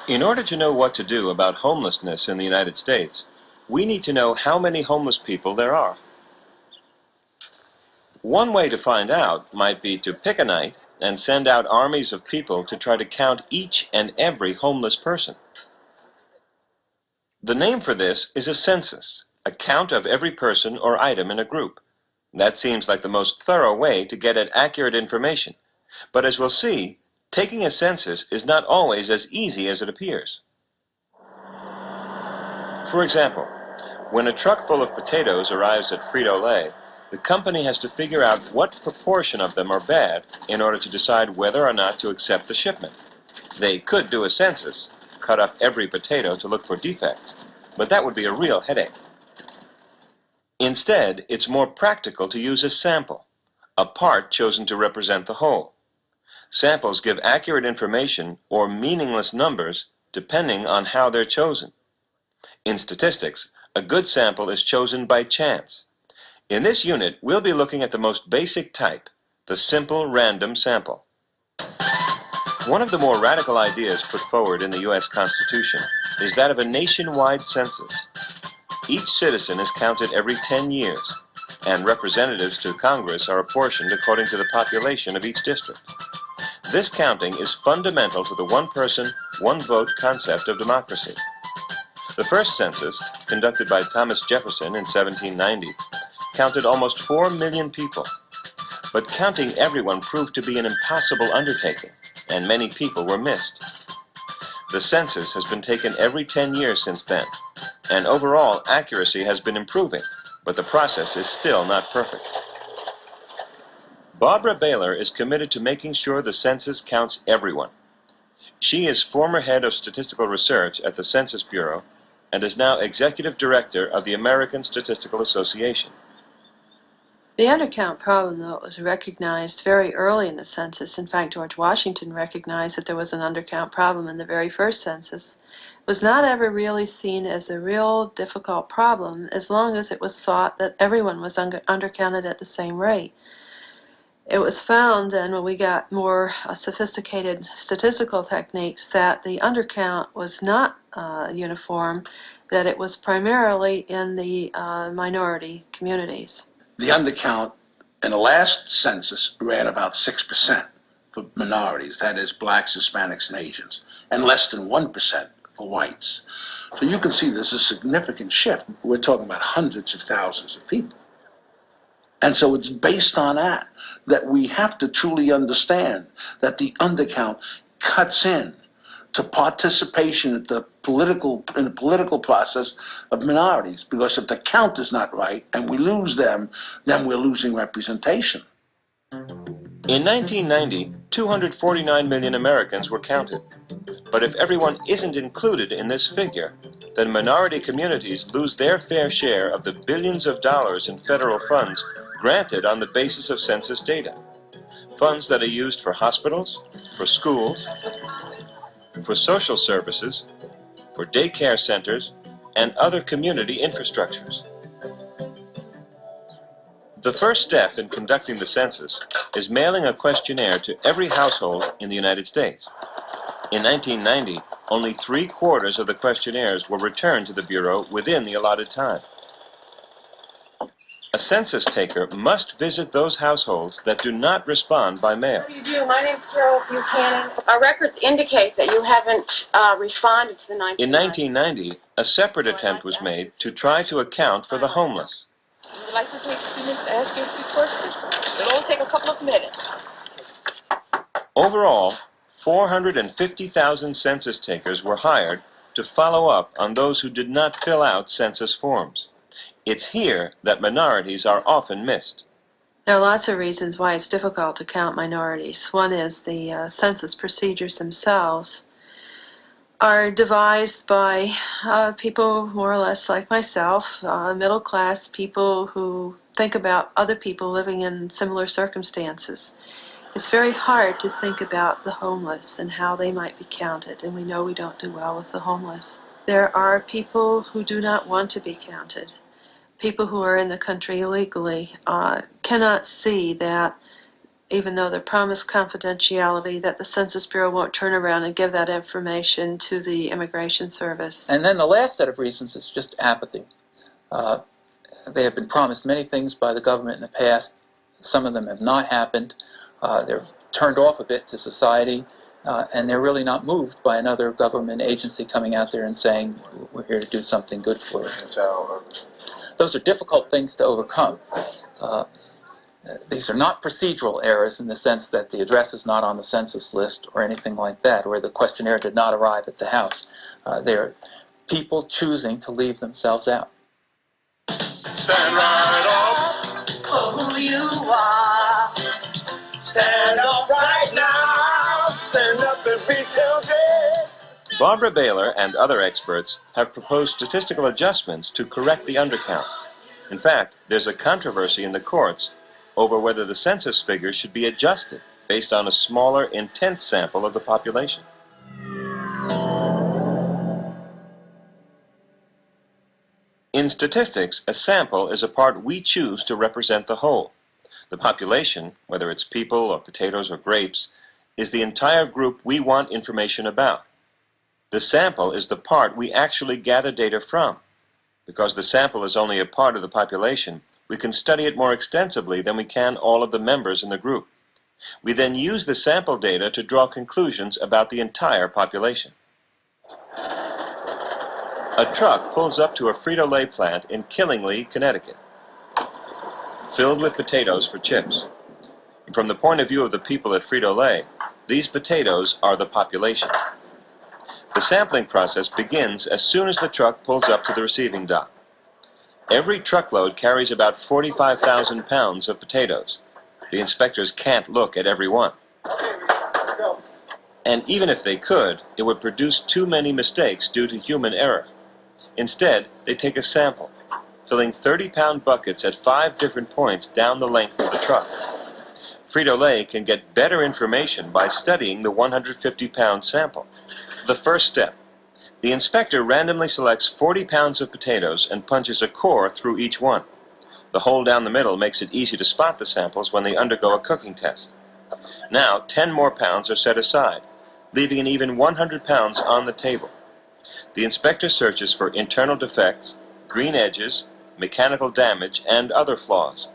In order to know what to do about homelessness in the United States, we need to know how many homeless people there are. One way to find out might be to pick a night and send out armies of people to try to count each and every homeless person. The name for this is a census, a count of every person or item in a group. That seems like the most thorough way to get at accurate information, but as we'll see, taking a census is not always as easy as it appears. For example, when a truck full of potatoes arrives at Frito-Lay, the company has to figure out what proportion of them are bad in order to decide whether or not to accept the shipment. They could do a census, cut up every potato to look for defects, but that would be a real headache. Instead, it's more practical to use a sample, a part chosen to represent the whole. Samples give accurate information or meaningless numbers depending on how they're chosen. In statistics, a good sample is chosen by chance. In this unit, we'll be looking at the most basic type, the simple random sample. One of the more radical ideas put forward in the U.S. Constitution is that of a nationwide census. Each citizen is counted every 10 years, and representatives to Congress are apportioned according to the population of each district. This counting is fundamental to the one-person, one-vote concept of democracy. The first census, conducted by Thomas Jefferson in 1790, counted almost 4 million people. But counting everyone proved to be an impossible undertaking, and many people were missed. The census has been taken every 10 years since then, and overall accuracy has been improving, but the process is still not perfect. Barbara Baylor is committed to making sure the census counts everyone. She is former head of statistical research at the Census Bureau and is now executive director of the American Statistical Association. The undercount problem, though, was recognized very early in the census. In fact, George Washington recognized that there was an undercount problem in the very first census. It was not ever really seen as a real difficult problem as long as it was thought that everyone was undercounted at the same rate. It was found then, when we got more sophisticated statistical techniques, that the undercount was not uniform, that it was primarily in the minority communities. The undercount in the last census ran about 6% for minorities, that is blacks, Hispanics, and Asians, and less than 1% for whites. So you can see there's a significant shift. We're talking about hundreds of thousands of people. And so it's based on that we have to truly understand that the undercount cuts in to participation in the political process of minorities. Because if the count is not right and we lose them, then we're losing representation. In 1990, 249 million Americans were counted. But if everyone isn't included in this figure, then minority communities lose their fair share of the billions of dollars in federal funds granted on the basis of census data. Funds that are used for hospitals, for schools, for social services, for daycare centers, and other community infrastructures. The first step in conducting the census is mailing a questionnaire to every household in the United States. In 1990, only 3/4 of the questionnaires were returned to the Bureau within the allotted time. A census taker must visit those households that do not respond by mail. How do you do? My name's Carol Buchanan. Our records indicate that you haven't responded to the 1990. In 1990, a separate attempt was made to try to account for the homeless. I'd like to take a few minutes to ask you a few questions. It'll only take a couple of minutes. Overall, 450,000 census takers were hired to follow up on those who did not fill out census forms. It's here that minorities are often missed. There are lots of reasons why it's difficult to count minorities. One is the census procedures themselves are devised by people more or less like myself, middle-class people who think about other people living in similar circumstances. It's very hard to think about the homeless and how they might be counted, and we know we don't do well with the homeless. There are people who do not want to be counted. People who are in the country illegally cannot see that even though they're promised confidentiality, that the Census Bureau won't turn around and give that information to the Immigration Service. And then the last set of reasons is just apathy. They have been promised many things by the government in the past. Some of them have not happened. They're turned off a bit to society, and they're really not moved by another government agency coming out there and saying, we're here to do something good for you. Those are difficult things to overcome. These are not procedural errors in the sense that the address is not on the census list or anything like that, or the questionnaire did not arrive at the house. They're people choosing to leave themselves out. Stand right up for who you are. Stand up right now. Stand up and be tailgate. Barbara Baylor and other experts have proposed statistical adjustments to correct the undercount. In fact, there's a controversy in the courts over whether the census figures should be adjusted based on a smaller intent sample of the population. In statistics, a sample is a part we choose to represent the whole. The population, whether it's people or potatoes or grapes, is the entire group we want information about. The sample is the part we actually gather data from. Because the sample is only a part of the population, we can study it more extensively than we can all of the members in the group. We then use the sample data to draw conclusions about the entire population. A truck pulls up to a Frito-Lay plant in Killingly, Connecticut, filled with potatoes for chips. From the point of view of the people at Frito-Lay, these potatoes are the population. The sampling process begins as soon as the truck pulls up to the receiving dock. Every truckload carries about 45,000 pounds of potatoes. The inspectors can't look at every one. And even if they could, it would produce too many mistakes due to human error. Instead, they take a sample, filling 30-pound buckets at 5 different points down the length of the truck. Frito-Lay can get better information by studying the 150-pound sample. The first step. The inspector randomly selects 40 pounds of potatoes and punches a core through each one. The hole down the middle makes it easy to spot the samples when they undergo a cooking test. Now, 10 more pounds are set aside, leaving an even 100 pounds on the table. The inspector searches for internal defects, green edges, mechanical damage, and other flaws.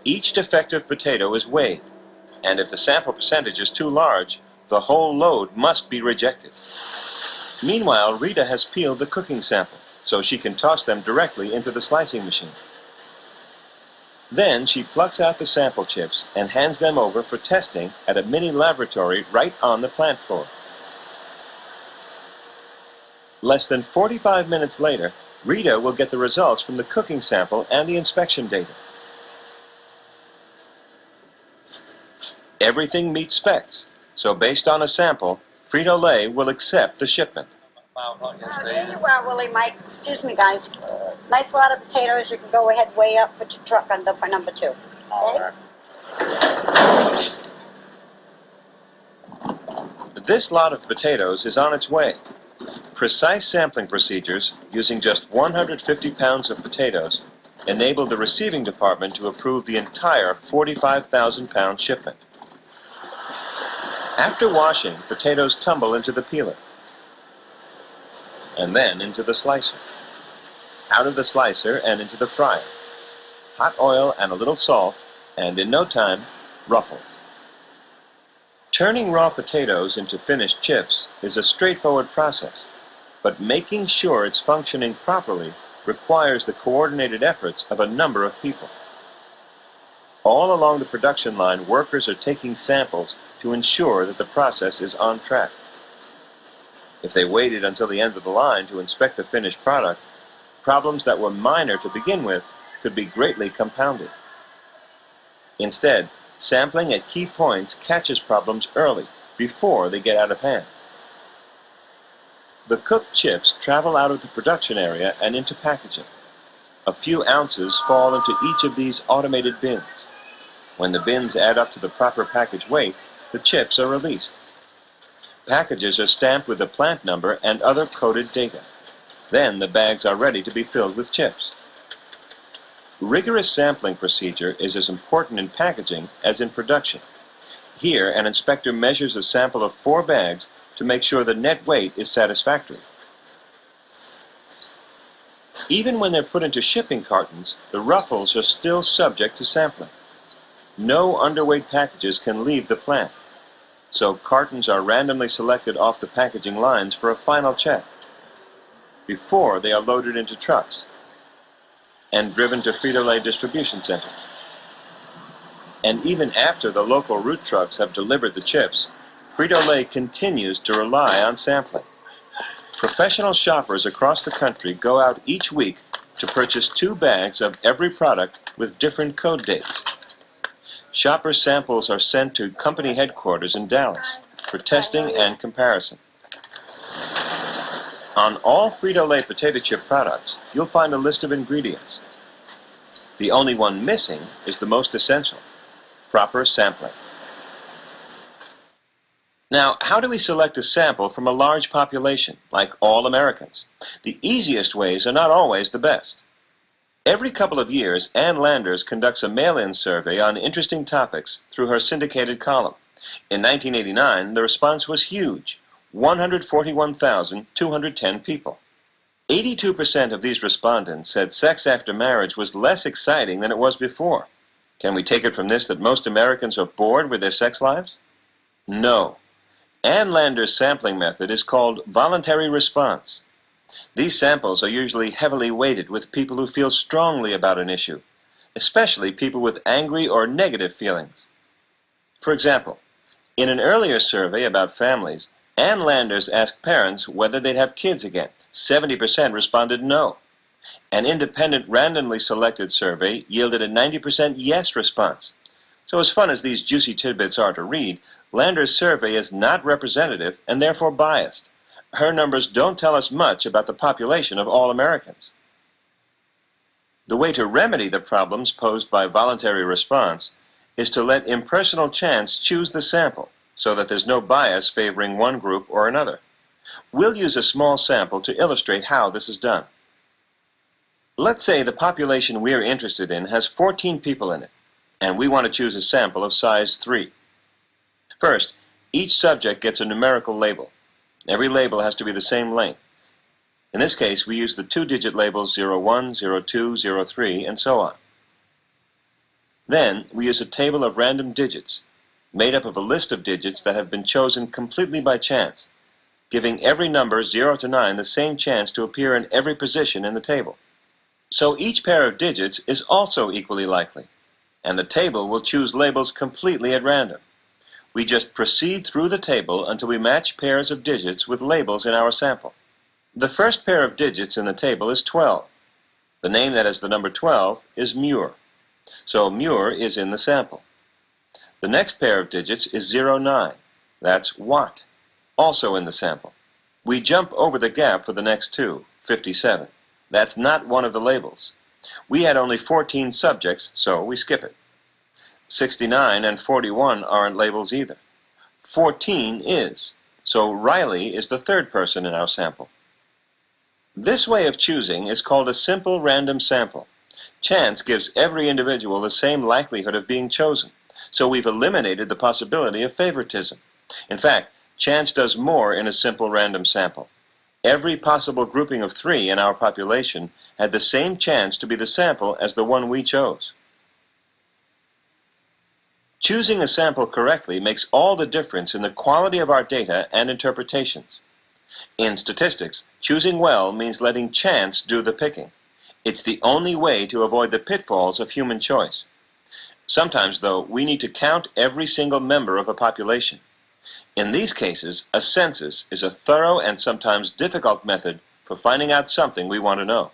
Each defective potato is weighed, and if the sample percentage is too large, the whole load must be rejected. Meanwhile, Rita has peeled the cooking sample, so she can toss them directly into the slicing machine. Then she plucks out the sample chips and hands them over for testing at a mini laboratory right on the plant floor. Less than 45 minutes later, Rita will get the results from the cooking sample and the inspection data. Everything meets specs, so based on a sample, Frito-Lay will accept the shipment. Oh, there you are, Willie, Mike. Excuse me, guys. Nice lot of potatoes. You can go ahead, way up, put your truck on for number 2. Okay? This lot of potatoes is on its way. Precise sampling procedures, using just 150 pounds of potatoes, enable the receiving department to approve the entire 45,000-pound shipment. After washing, potatoes tumble into the peeler, and then into the slicer, out of the slicer and into the fryer. Hot oil and a little salt, and in no time, ruffles. Turning raw potatoes into finished chips is a straightforward process, but making sure it's functioning properly requires the coordinated efforts of a number of people. All along the production line, workers are taking samples to ensure that the process is on track. If they waited until the end of the line to inspect the finished product, problems that were minor to begin with could be greatly compounded. Instead, sampling at key points catches problems early, before they get out of hand. The cooked chips travel out of the production area and into packaging. A few ounces fall into each of these automated bins. When the bins add up to the proper package weight, the chips are released. Packages are stamped with the plant number and other coded data. Then the bags are ready to be filled with chips. Rigorous sampling procedure is as important in packaging as in production. Here, an inspector measures a sample of 4 bags to make sure the net weight is satisfactory. Even when they're put into shipping cartons, the ruffles are still subject to sampling. No underweight packages can leave the plant, so cartons are randomly selected off the packaging lines for a final check before they are loaded into trucks and driven to Frito-Lay distribution centers. And even after the local route trucks have delivered the chips, Frito-Lay continues to rely on sampling. Professional shoppers across the country go out each week to purchase 2 bags of every product with different code dates. Shopper samples are sent to company headquarters in Dallas for testing and comparison. On all Frito-Lay potato chip products, you'll find a list of ingredients. The only one missing is the most essential: proper sampling. Now, how do we select a sample from a large population, like all Americans? The easiest ways are not always the best. Every couple of years, Ann Landers conducts a mail-in survey on interesting topics through her syndicated column. In 1989, the response was huge: 141,210 people. 82% of these respondents said sex after marriage was less exciting than it was before. Can we take it from this that most Americans are bored with their sex lives? No. Ann Landers' sampling method is called voluntary response. These samples are usually heavily weighted with people who feel strongly about an issue, especially people with angry or negative feelings. For example, in an earlier survey about families, Ann Landers asked parents whether they'd have kids again. 70% responded no. An independent randomly selected survey yielded a 90% yes response. So as fun as these juicy tidbits are to read, Landers' survey is not representative and therefore biased. Her numbers don't tell us much about the population of all Americans. The way to remedy the problems posed by voluntary response is to let impersonal chance choose the sample, so that there's no bias favoring one group or another. We'll use a small sample to illustrate how this is done. Let's say the population we're interested in has 14 people in it, and we want to choose a sample of size 3. First, each subject gets a numerical label. Every label has to be the same length. In this case, we use the 2-digit labels 01, 02, 03, and so on. Then, we use a table of random digits, made up of a list of digits that have been chosen completely by chance, giving every number 0 to 9 the same chance to appear in every position in the table. So each pair of digits is also equally likely, and the table will choose labels completely at random. We just proceed through the table until we match pairs of digits with labels in our sample. The first pair of digits in the table is 12. The name that has the number 12 is Muir, so Muir is in the sample. The next pair of digits is 09. That's Watt, also in the sample. We jump over the gap for the next 2, 57. That's not one of the labels. We had only 14 subjects, so we skip it. 69 and 41 aren't labels either. 14 is, so Riley is the third person in our sample. This way of choosing is called a simple random sample. Chance gives every individual the same likelihood of being chosen, so we've eliminated the possibility of favoritism. In fact, chance does more in a simple random sample. Every possible grouping of 3 in our population had the same chance to be the sample as the one we chose. Choosing a sample correctly makes all the difference in the quality of our data and interpretations. In statistics, choosing well means letting chance do the picking. It's the only way to avoid the pitfalls of human choice. Sometimes, though, we need to count every single member of a population. In these cases, a census is a thorough and sometimes difficult method for finding out something we want to know.